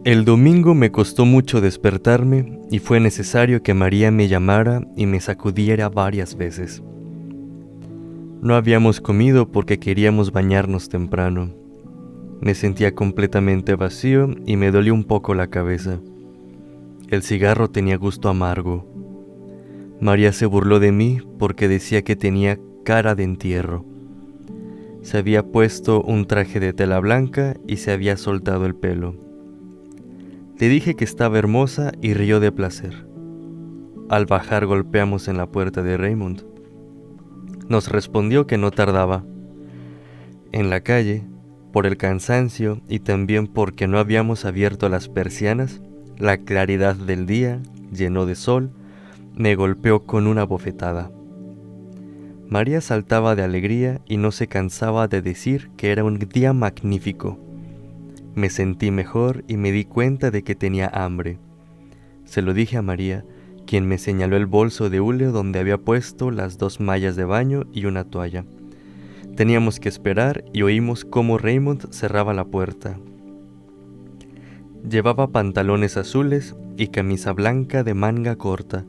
El domingo me costó mucho despertarme y fue necesario que María me llamara y me sacudiera varias veces. No habíamos comido porque queríamos bañarnos temprano. Me sentía completamente vacío y me dolió un poco la cabeza. El cigarro tenía gusto amargo. María se burló de mí porque decía que tenía cara de entierro. Se había puesto un traje de tela blanca y se había soltado el pelo. Le dije que estaba hermosa y rió de placer. Al bajar golpeamos en la puerta de Raymond. Nos respondió que no tardaba. En la calle, por el cansancio y también porque no habíamos abierto las persianas, la claridad del día, lleno de sol, me golpeó con una bofetada. María saltaba de alegría y no se cansaba de decir que era un día magnífico. Me sentí mejor y me di cuenta de que tenía hambre. Se lo dije a María, quien me señaló el bolso de hule donde había puesto las 2 mallas de baño y una toalla. Teníamos que esperar y oímos cómo Raymond cerraba la puerta. Llevaba pantalones azules y camisa blanca de manga corta.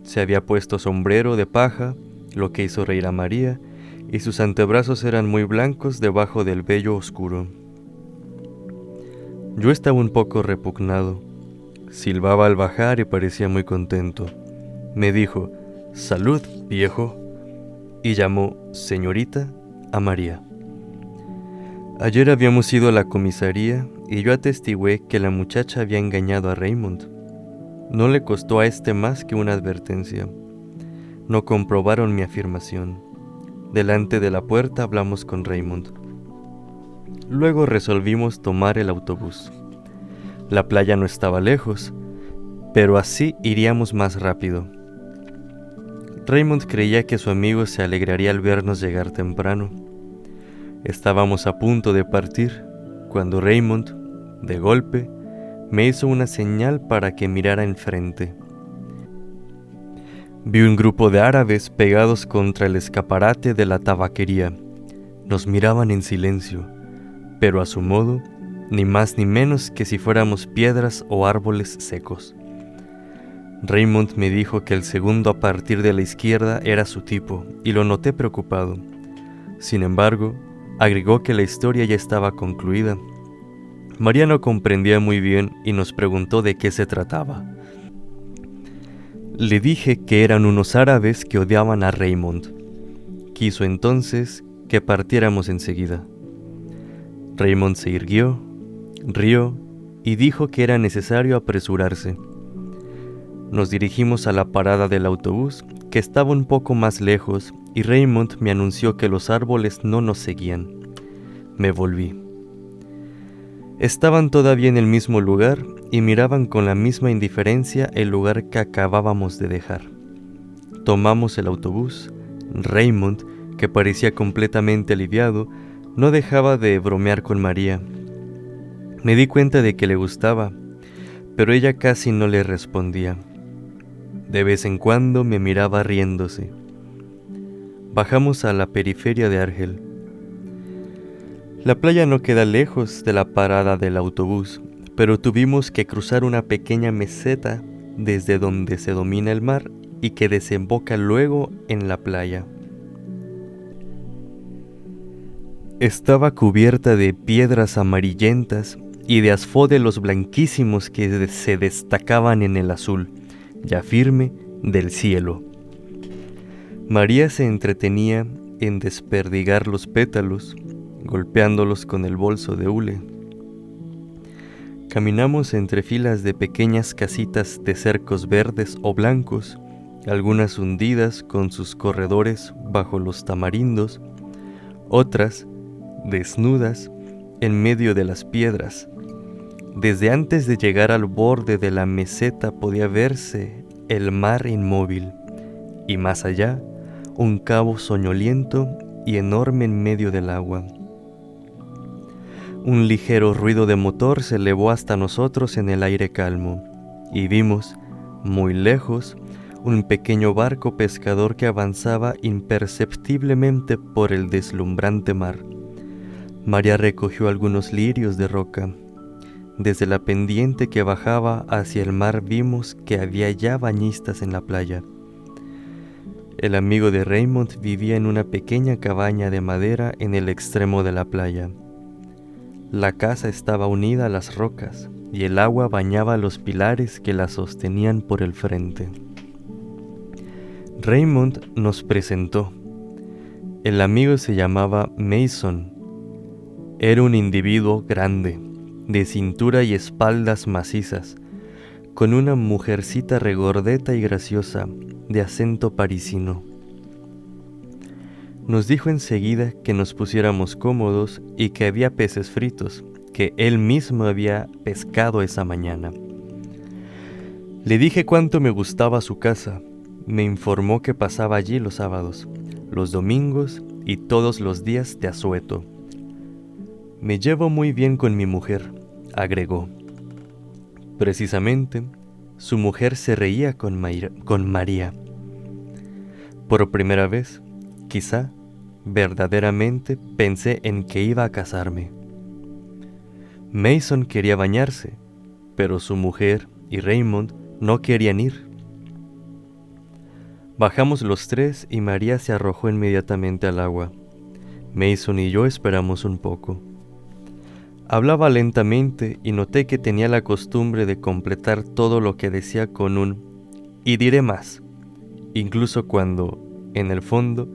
Se había puesto sombrero de paja, lo que hizo reír a María, y sus antebrazos eran muy blancos debajo del vello oscuro. Yo estaba un poco repugnado. Silbaba al bajar y parecía muy contento. Me dijo, «Salud, viejo», y llamó «señorita» a María. Ayer habíamos ido a la comisaría y yo atestigué que la muchacha había engañado a Raymond. No le costó a este más que una advertencia. No comprobaron mi afirmación. Delante de la puerta hablamos con Raymond. Luego resolvimos tomar el autobús. La playa no estaba lejos, pero así iríamos más rápido. Raymond creía que su amigo se alegraría al vernos llegar temprano. Estábamos a punto de partir, cuando Raymond, de golpe, me hizo una señal para que mirara enfrente. Vi un grupo de árabes pegados contra el escaparate de la tabaquería. Nos miraban en silencio, pero a su modo, ni más ni menos que si fuéramos piedras o árboles secos. Raymond me dijo que el segundo a partir de la izquierda era su tipo, y lo noté preocupado. Sin embargo, agregó que la historia ya estaba concluida. María no comprendía muy bien y nos preguntó de qué se trataba. Le dije que eran unos árabes que odiaban a Raymond. Quiso entonces que partiéramos enseguida. Raymond se irguió, rió y dijo que era necesario apresurarse. Nos dirigimos a la parada del autobús, que estaba un poco más lejos, y Raymond me anunció que los árboles no nos seguían. Me volví. Estaban todavía en el mismo lugar y miraban con la misma indiferencia el lugar que acabábamos de dejar. Tomamos el autobús. Raymond, que parecía completamente aliviado, no dejaba de bromear con María. Me di cuenta de que le gustaba, pero ella casi no le respondía. De vez en cuando me miraba riéndose. Bajamos a la periferia de Argel. La playa no queda lejos de la parada del autobús, pero tuvimos que cruzar una pequeña meseta desde donde se domina el mar y que desemboca luego en la playa. Estaba cubierta de piedras amarillentas y de asfódelos blanquísimos que se destacaban en el azul, ya firme, del cielo. María se entretenía en desperdigar los pétalos, golpeándolos con el bolso de hule. Caminamos entre filas de pequeñas casitas de cercos verdes o blancos, algunas hundidas con sus corredores bajo los tamarindos, otras desnudas en medio de las piedras. Desde antes de llegar al borde de la meseta podía verse el mar inmóvil, y más allá, un cabo soñoliento y enorme en medio del agua. Un ligero ruido de motor se elevó hasta nosotros en el aire calmo, y vimos, muy lejos, un pequeño barco pescador que avanzaba imperceptiblemente por el deslumbrante mar. María recogió algunos lirios de roca. desde la pendiente que bajaba hacia el mar vimos que había ya bañistas en la playa. El amigo de Raymond vivía en una pequeña cabaña de madera en el extremo de la playa. La casa estaba unida a las rocas y el agua bañaba los pilares que la sostenían por el frente. Raymond nos presentó. El amigo se llamaba Mason. Era un individuo grande, de cintura y espaldas macizas, con una mujercita regordeta y graciosa, de acento parisino. Nos dijo enseguida que nos pusiéramos cómodos y que había peces fritos, que él mismo había pescado esa mañana. Le dije cuánto me gustaba su casa. Me informó que pasaba allí los sábados, los domingos y todos los días de asueto. Me llevo muy bien con mi mujer, agregó. Precisamente, su mujer se reía con María. Por primera vez, quizá, verdaderamente pensé en que iba a casarme. Mason quería bañarse, pero su mujer y Raymond no querían ir. Bajamos los tres y María se arrojó inmediatamente al agua. Mason y yo esperamos un poco. Hablaba lentamente y noté que tenía la costumbre de completar todo lo que decía con un "y diré más", incluso cuando, en el fondo,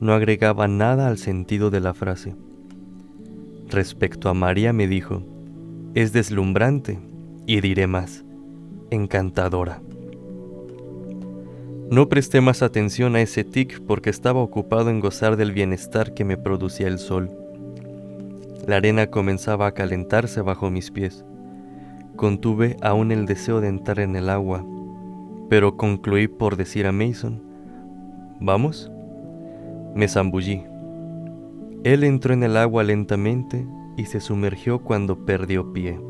no agregaba nada al sentido de la frase. Respecto a María me dijo: "Es deslumbrante, y diré más, encantadora". No presté más atención a ese tic porque estaba ocupado en gozar del bienestar que me producía el sol. La arena comenzaba a calentarse bajo mis pies. Contuve aún el deseo de entrar en el agua, pero concluí por decir a Mason: "¿Vamos?". Me zambullí. Él entró en el agua lentamente y se sumergió cuando perdió pie.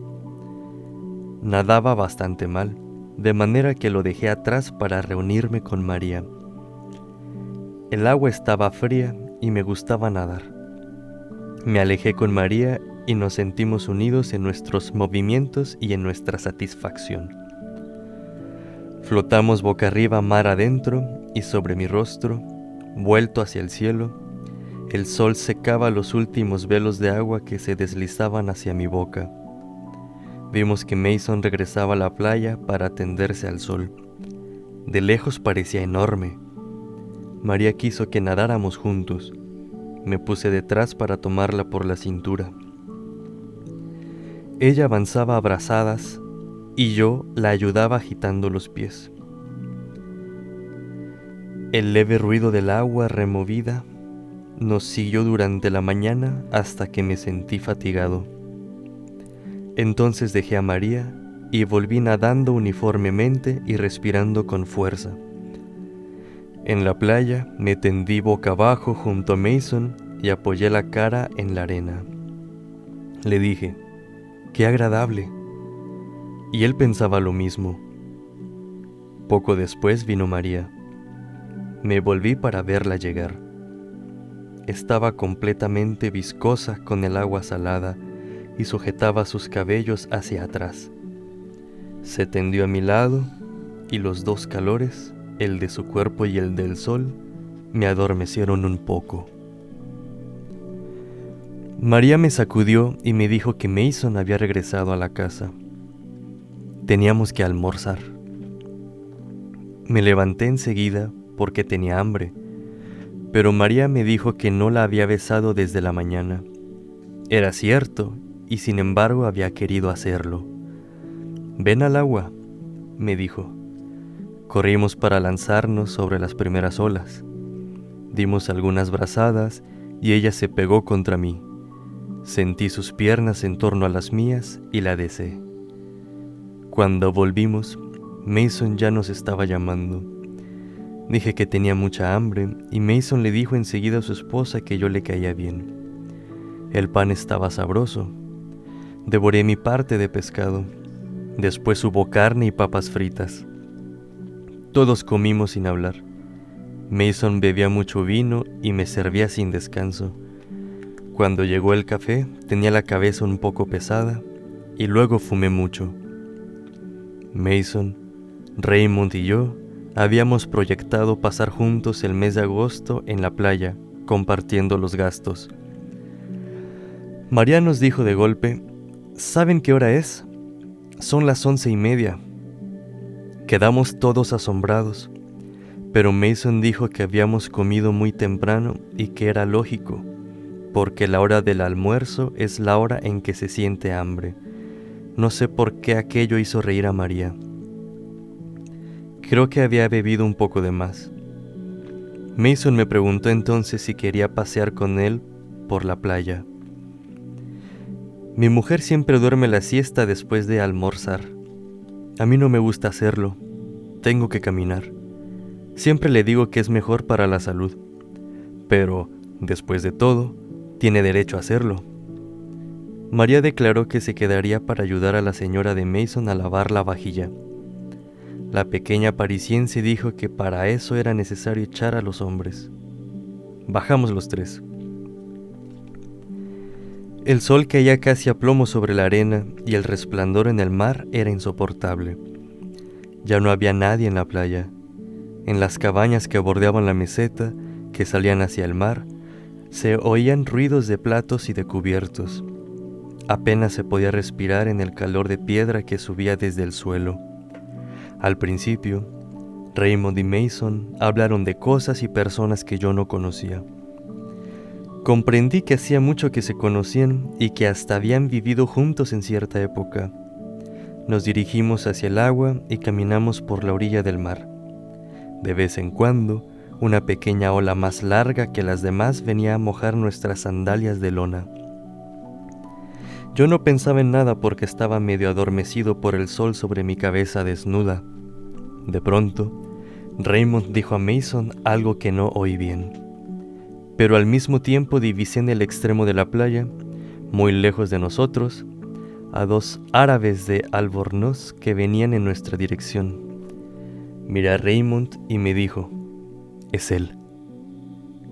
Nadaba bastante mal, de manera que lo dejé atrás para reunirme con María. El agua estaba fría y me gustaba nadar. Me alejé con María y nos sentimos unidos en nuestros movimientos y en nuestra satisfacción. Flotamos boca arriba mar adentro y sobre mi rostro, vuelto hacia el cielo, el sol secaba los últimos velos de agua que se deslizaban hacia mi boca. Vimos que Mason regresaba a la playa para tenderse al sol. De lejos parecía enorme. María quiso que nadáramos juntos. Me puse detrás para tomarla por la cintura. Ella avanzaba a brazadas y yo la ayudaba agitando los pies. El leve ruido del agua removida nos siguió durante la mañana hasta que me sentí fatigado. Entonces dejé a María y volví nadando uniformemente y respirando con fuerza. En la playa me tendí boca abajo junto a Mason y apoyé la cara en la arena. Le dije: "Qué agradable". Y él pensaba lo mismo. Poco después vino María. Me volví para verla llegar. Estaba completamente viscosa con el agua salada y sujetaba sus cabellos hacia atrás. Se tendió a mi lado y los dos calores, el de su cuerpo y el del sol, me adormecieron un poco. María me sacudió y me dijo que Mason había regresado a la casa. Teníamos que almorzar. Me levanté enseguida porque tenía hambre, pero María me dijo que no la había besado desde la mañana. Era cierto, y sin embargo había querido hacerlo. «Ven al agua», me dijo. Corrimos para lanzarnos sobre las primeras olas. Dimos algunas brazadas y ella se pegó contra mí. Sentí sus piernas en torno a las mías y la deseé. Cuando volvimos, Mason ya nos estaba llamando. Dije que tenía mucha hambre y Mason le dijo enseguida a su esposa que yo le caía bien. El pan estaba sabroso. Devoré mi parte de pescado. Después hubo carne y papas fritas. Todos comimos sin hablar. Mason bebía mucho vino y me servía sin descanso. Cuando llegó el café, tenía la cabeza un poco pesada y luego fumé mucho. Mason, Raymond y yo habíamos proyectado pasar juntos el mes de agosto en la playa, compartiendo los gastos. María nos dijo de golpe: ¿saben qué hora es? Son las 11:30. Quedamos todos asombrados, pero Mason dijo que habíamos comido muy temprano y que era lógico, porque la hora del almuerzo es la hora en que se siente hambre. No sé por qué aquello hizo reír a María. Creo que había bebido un poco de más. Mason me preguntó entonces si quería pasear con él por la playa. Mi mujer siempre duerme la siesta después de almorzar. A mí no me gusta hacerlo. Tengo que caminar. Siempre le digo que es mejor para la salud. Pero, después de todo, tiene derecho a hacerlo. María declaró que se quedaría para ayudar a la señora de Mason a lavar la vajilla. La pequeña parisiense dijo que para eso era necesario echar a los hombres. Bajamos los tres. El sol caía casi a plomo sobre la arena y el resplandor en el mar era insoportable. Ya no había nadie en la playa. En las cabañas que bordeaban la meseta, que salían hacia el mar, se oían ruidos de platos y de cubiertos. Apenas se podía respirar en el calor de piedra que subía desde el suelo. Al principio, Raymond y Mason hablaron de cosas y personas que yo no conocía. Comprendí que hacía mucho que se conocían y que hasta habían vivido juntos en cierta época. Nos dirigimos hacia el agua y caminamos por la orilla del mar. De vez en cuando, una pequeña ola más larga que las demás venía a mojar nuestras sandalias de lona. Yo no pensaba en nada porque estaba medio adormecido por el sol sobre mi cabeza desnuda. De pronto, Raymond dijo a Mason algo que no oí bien. Pero al mismo tiempo divisé en el extremo de la playa, muy lejos de nosotros, a dos árabes de Albornoz que venían en nuestra dirección. Miré a Raymond y me dijo: «Es él».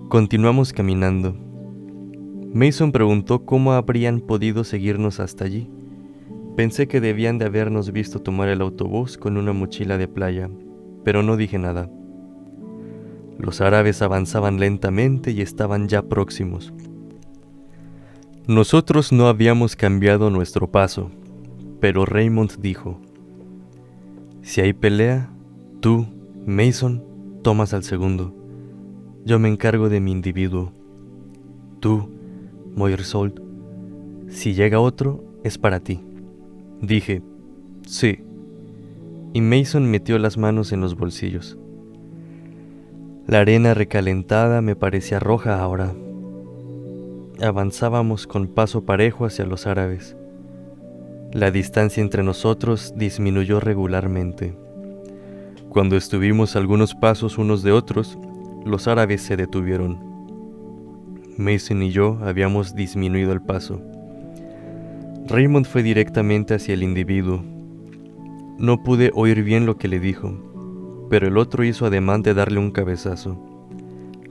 Continuamos caminando. Mason preguntó cómo habrían podido seguirnos hasta allí. Pensé que debían de habernos visto tomar el autobús con una mochila de playa, pero no dije nada. Los árabes avanzaban lentamente y estaban ya próximos. Nosotros no habíamos cambiado nuestro paso, pero Raymond dijo: «Si hay pelea, tú, Mason, tomas al segundo. Yo me encargo de mi individuo. Tú, Moyersold, si llega otro, es para ti». Dije: «Sí». Y Mason metió las manos en los bolsillos. La arena recalentada me parecía roja ahora. Avanzábamos con paso parejo hacia los árabes. La distancia entre nosotros disminuyó regularmente. Cuando estuvimos a algunos pasos unos de otros, los árabes se detuvieron. Mason y yo habíamos disminuido el paso. Raymond fue directamente hacia el individuo. No pude oír bien lo que le dijo, pero el otro hizo ademán de darle un cabezazo.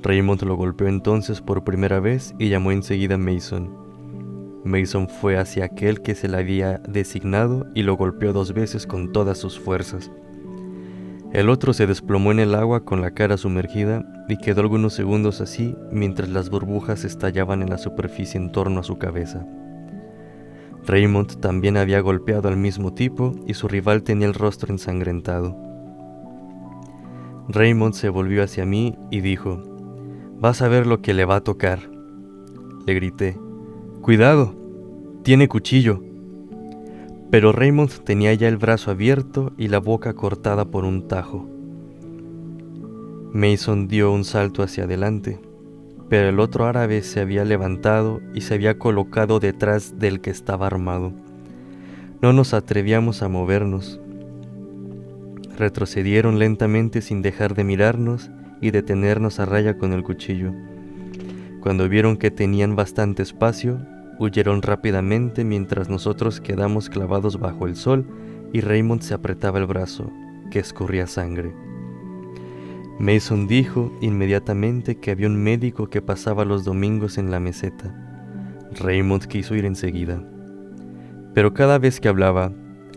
Raymond lo golpeó entonces por primera vez y llamó enseguida a Mason. Mason fue hacia aquel que se le había designado y lo golpeó 2 veces con todas sus fuerzas. El otro se desplomó en el agua con la cara sumergida y quedó algunos segundos así mientras las burbujas estallaban en la superficie en torno a su cabeza. Raymond también había golpeado al mismo tipo y su rival tenía el rostro ensangrentado. Raymond se volvió hacia mí y dijo: «Vas a ver lo que le va a tocar». Le grité: «¡Cuidado! Tiene cuchillo». Pero Raymond tenía ya el brazo abierto y la boca cortada por un tajo. Mason dio un salto hacia adelante, pero el otro árabe se había levantado y se había colocado detrás del que estaba armado. No nos atrevíamos a movernos. Retrocedieron lentamente sin dejar de mirarnos y de tenernos a raya con el cuchillo. Cuando vieron que tenían bastante espacio, huyeron rápidamente mientras nosotros quedamos clavados bajo el sol y Raymond se apretaba el brazo, que escurría sangre. Mason dijo inmediatamente que había un médico que pasaba los domingos en la meseta. Raymond quiso ir enseguida. pero cada vez que hablaba,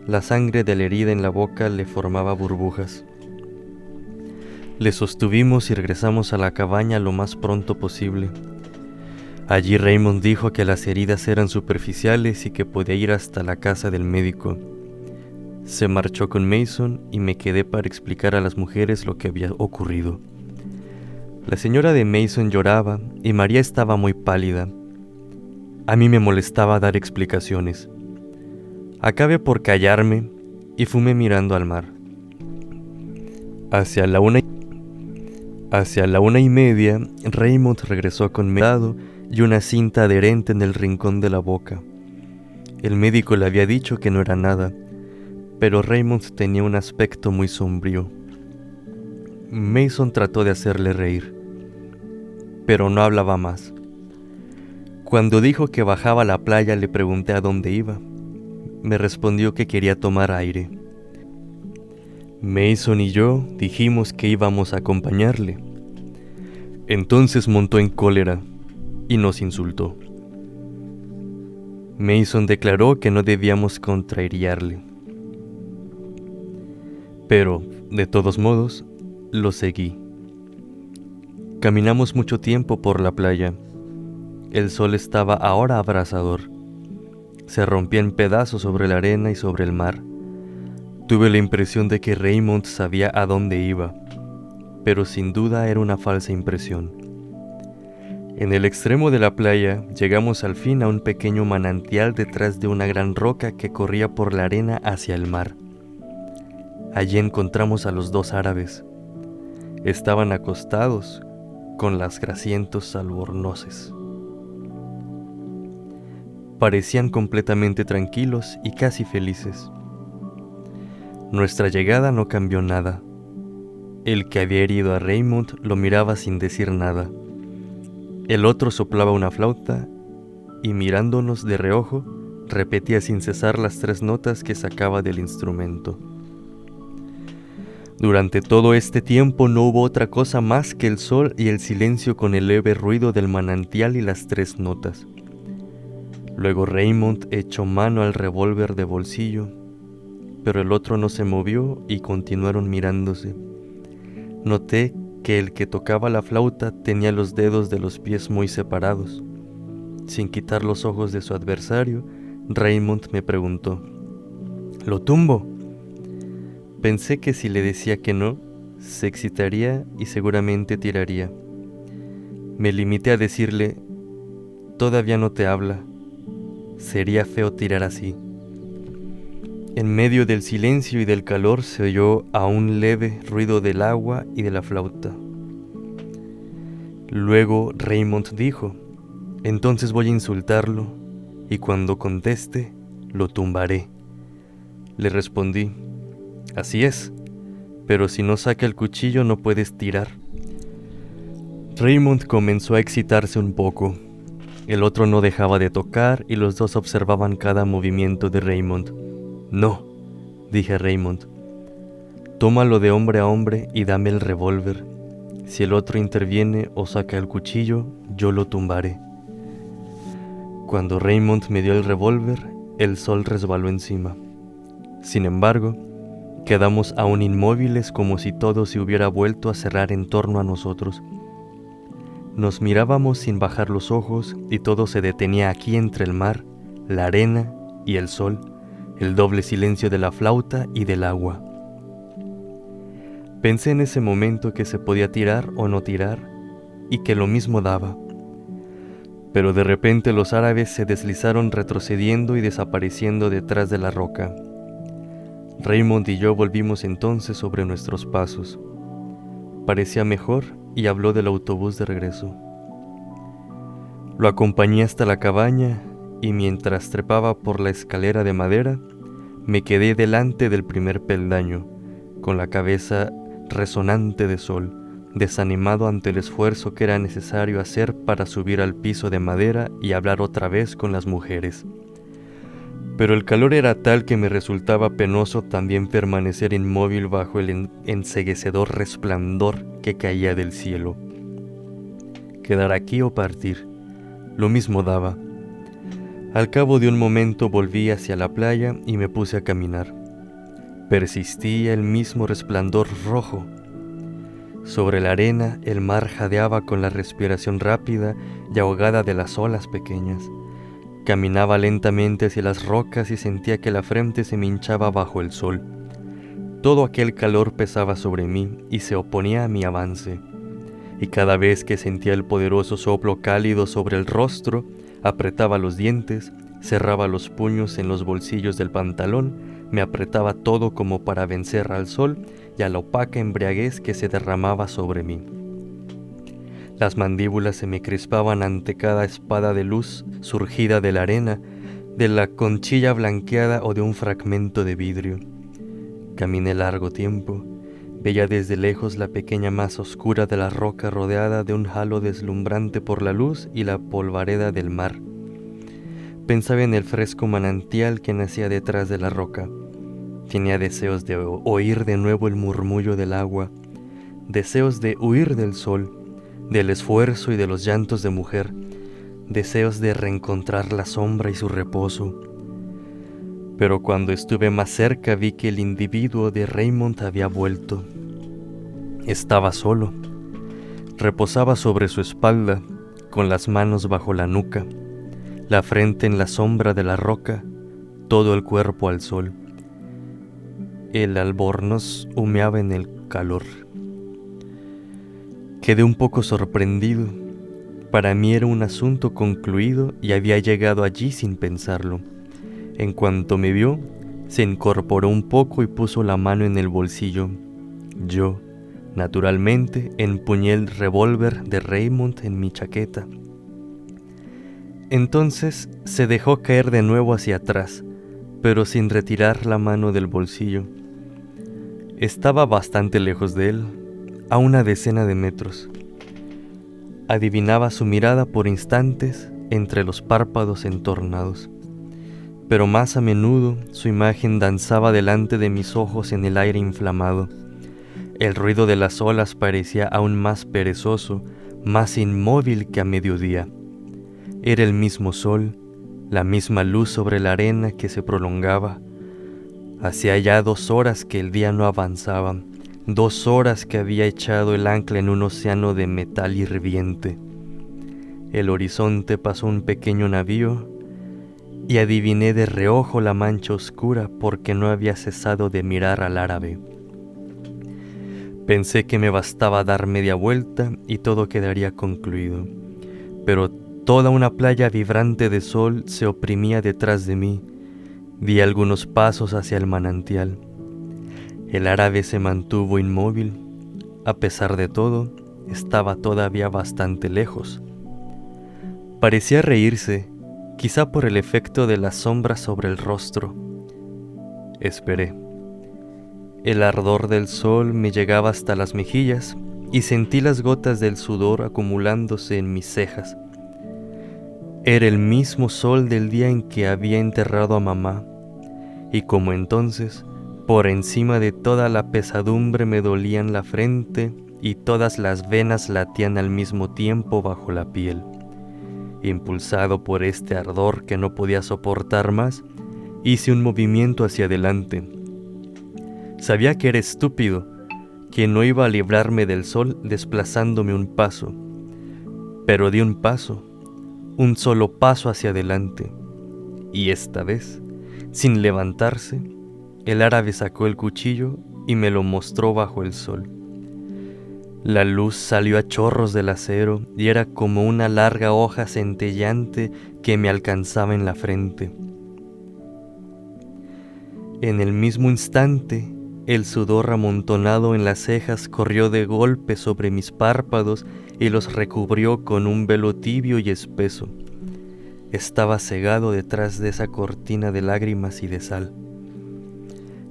la sangre de la herida en la boca le formaba burbujas. Le sostuvimos y regresamos a la cabaña lo más pronto posible. Allí Raymond dijo que las heridas eran superficiales y que podía ir hasta la casa del médico. Se marchó con Mason y me quedé para explicar a las mujeres lo que había ocurrido. La señora de Mason lloraba y María estaba muy pálida. A mí me molestaba dar explicaciones. Acabé por callarme y fumé mirando al mar. Hacia la 1:30, Raymond regresó con medicado y una cinta adherente en el rincón de la boca. El médico le había dicho que no era nada, pero Raymond tenía un aspecto muy sombrío. Mason trató de hacerle reír, pero no hablaba más. Cuando dijo que bajaba a la playa, le pregunté a dónde iba. Me respondió que quería tomar aire. Mason y yo dijimos que íbamos a acompañarle. Entonces montó en cólera y nos insultó. Mason declaró que no debíamos contrariarle. Pero, de todos modos, lo seguí. Caminamos mucho tiempo por la playa. El sol estaba ahora abrasador. Se rompía en pedazos sobre la arena y sobre el mar. Tuve la impresión de que Raymond sabía a dónde iba, pero sin duda era una falsa impresión. En el extremo de la playa llegamos al fin a un pequeño manantial detrás de una gran roca que corría por la arena hacia el mar. Allí encontramos a los dos árabes. Estaban acostados con las grasientos albornoces. Parecían completamente tranquilos y casi felices. Nuestra llegada no cambió nada. El que había herido a Raymond lo miraba sin decir nada. El otro soplaba una flauta y mirándonos de reojo, repetía sin cesar las 3 notas que sacaba del instrumento. Durante todo este tiempo no hubo otra cosa más que el sol y el silencio con el leve ruido del manantial y las 3 notas. Luego Raymond echó mano al revólver de bolsillo, pero el otro no se movió y continuaron mirándose. Noté que el que tocaba la flauta tenía los dedos de los pies muy separados. Sin quitar los ojos de su adversario, Raymond me preguntó: ¿lo tumbo? Pensé que si le decía que no, se excitaría y seguramente tiraría. Me limité a decirle: todavía no te habla. Sería feo tirar así. En medio del silencio y del calor se oyó aún leve ruido del agua y de la flauta. Luego Raymond dijo: entonces voy a insultarlo y cuando conteste, lo tumbaré. Le respondí: así es, pero si no saca el cuchillo no puedes tirar. Raymond comenzó a excitarse un poco. El otro no dejaba de tocar y los dos observaban cada movimiento de Raymond. No, dije a Raymond, tómalo de hombre a hombre y dame el revólver. Si el otro interviene o saca el cuchillo, yo lo tumbaré. Cuando Raymond me dio el revólver, el sol resbaló encima. Sin embargo, quedamos aún inmóviles como si todo se hubiera vuelto a cerrar en torno a nosotros. Nos mirábamos sin bajar los ojos y todo se detenía aquí entre el mar, la arena y el sol, el doble silencio de la flauta y del agua. Pensé en ese momento que se podía tirar o no tirar y que lo mismo daba. Pero de repente los árabes se deslizaron retrocediendo y desapareciendo detrás de la roca. Raymond y yo volvimos entonces sobre nuestros pasos. Parecía mejor y habló del autobús de regreso. Lo acompañé hasta la cabaña y mientras trepaba por la escalera de madera, me quedé delante del primer peldaño, con la cabeza resonante de sol, desanimado ante el esfuerzo que era necesario hacer para subir al piso de madera y hablar otra vez con las mujeres. Pero el calor era tal que me resultaba penoso también permanecer inmóvil bajo el enceguecedor resplandor que caía del cielo. Quedar aquí o partir, lo mismo daba. Al cabo de un momento volví hacia la playa y me puse a caminar. Persistía el mismo resplandor rojo. Sobre la arena el mar jadeaba con la respiración rápida y ahogada de las olas pequeñas. Caminaba lentamente hacia las rocas y sentía que la frente se me hinchaba bajo el sol. Todo aquel calor pesaba sobre mí y se oponía a mi avance. Y cada vez que sentía el poderoso soplo cálido sobre el rostro, apretaba los dientes, cerraba los puños en los bolsillos del pantalón, me apretaba todo como para vencer al sol y a la opaca embriaguez que se derramaba sobre mí. Las mandíbulas se me crispaban ante cada espada de luz surgida de la arena, de la conchilla blanqueada o de un fragmento de vidrio. Caminé largo tiempo. Veía desde lejos la pequeña masa oscura de la roca rodeada de un halo deslumbrante por la luz y la polvareda del mar. Pensaba en el fresco manantial que nacía detrás de la roca. Tenía deseos de oír de nuevo el murmullo del agua, deseos de huir del sol, del esfuerzo y de los llantos de mujer, deseos de reencontrar la sombra y su reposo. Pero cuando estuve más cerca vi que el individuo de Raymond había vuelto. Estaba solo. Reposaba sobre su espalda, con las manos bajo la nuca, la frente en la sombra de la roca, todo el cuerpo al sol. El albornoz humeaba en el calor. Quedé un poco sorprendido. Para mí era un asunto concluido y había llegado allí sin pensarlo. En cuanto me vio, se incorporó un poco y puso la mano en el bolsillo. Yo, naturalmente, empuñé el revólver de Raymond en mi chaqueta. Entonces se dejó caer de nuevo hacia atrás, pero sin retirar la mano del bolsillo. Estaba bastante lejos de él, a una decena de metros. Adivinaba su mirada por instantes entre los párpados entornados. Pero más a menudo su imagen danzaba delante de mis ojos en el aire inflamado. El ruido de las olas parecía aún más perezoso, más inmóvil que a mediodía. Era el mismo sol, la misma luz sobre la arena que se prolongaba. Hacía ya 2 horas que el día no avanzaba, 2 horas que había echado el ancla en un océano de metal hirviente. El horizonte pasó un pequeño navío, y adiviné de reojo la mancha oscura porque no había cesado de mirar al árabe. Pensé que me bastaba dar media vuelta y todo quedaría concluido, pero toda una playa vibrante de sol se oprimía detrás de mí. Di algunos pasos hacia el manantial. El árabe se mantuvo inmóvil. A pesar de todo, estaba todavía bastante lejos. Parecía reírse, quizá por el efecto de la sombra sobre el rostro. Esperé. El ardor del sol me llegaba hasta las mejillas y sentí las gotas del sudor acumulándose en mis cejas. Era el mismo sol del día en que había enterrado a mamá, y como entonces, por encima de toda la pesadumbre me dolían la frente y todas las venas latían al mismo tiempo bajo la piel. Impulsado por este ardor que no podía soportar más, hice un movimiento hacia adelante. Sabía que era estúpido, que no iba a librarme del sol desplazándome un paso, pero di un paso, un solo paso hacia adelante, y esta vez, sin levantarse, el árabe sacó el cuchillo y me lo mostró bajo el sol. La luz salió a chorros del acero y era como una larga hoja centelleante que me alcanzaba en la frente. En el mismo instante, el sudor amontonado en las cejas corrió de golpe sobre mis párpados y los recubrió con un velo tibio y espeso. Estaba cegado detrás de esa cortina de lágrimas y de sal.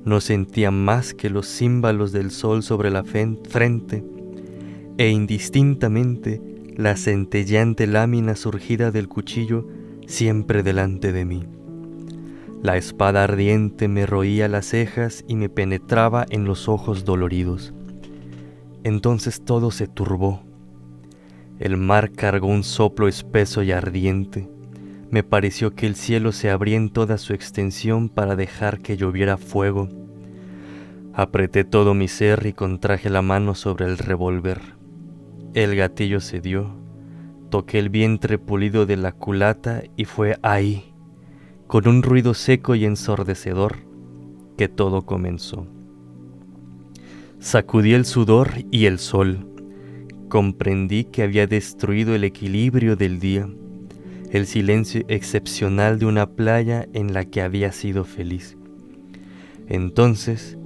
No sentía más que los címbalos del sol sobre la frente, e indistintamente la centelleante lámina surgida del cuchillo siempre delante de mí. La espada ardiente me roía las cejas y me penetraba en los ojos doloridos. Entonces todo se turbó. El mar cargó un soplo espeso y ardiente. Me pareció que el cielo se abría en toda su extensión para dejar que lloviera fuego. Apreté todo mi ser y contraje la mano sobre el revólver. El gatillo cedió, toqué el vientre pulido de la culata y fue ahí, con un ruido seco y ensordecedor, que todo comenzó. Sacudí el sudor y el sol. Comprendí que había destruido el equilibrio del día, el silencio excepcional de una playa en la que había sido feliz. Entonces,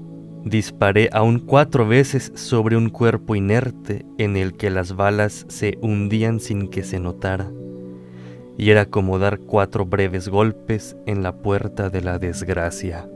disparé aún 4 veces sobre un cuerpo inerte en el que las balas se hundían sin que se notara, y era como dar 4 breves golpes en la puerta de la desgracia.